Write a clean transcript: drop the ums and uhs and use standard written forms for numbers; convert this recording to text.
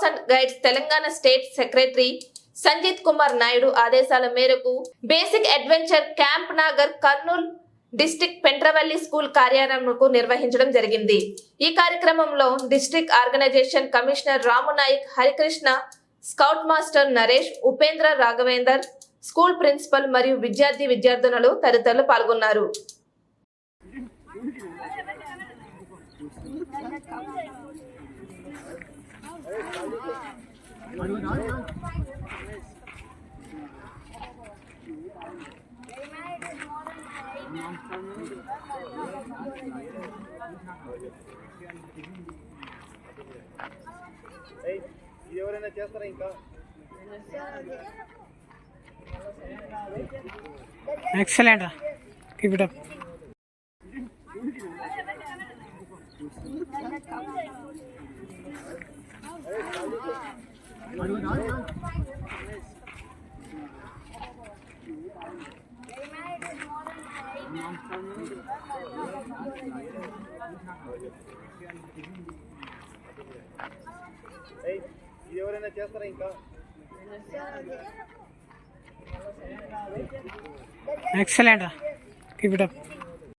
Scouts and guides Telangana state secretary Sanjith Kumar Naidu ఆదేశాల మేరకు basic adventure camp Nagar Kurnool district Pentravalli school కార్యాలయంకు నిర్వహించడం జరిగింది. ఈ కార్యక్రమంలో district organisation commissioner Ramunayak, Harikrishna, scout master Naresh, Upendra, Raghavender, school principal మరియు విద్యార్థినులు తదితరులు పాల్గొన్నారు. ఎవరైనా చేస్తారా ఇంకా? Excellent, keep it up. ఎవరైనా చేస్తారా ఇంకా? Excellent, keep it up.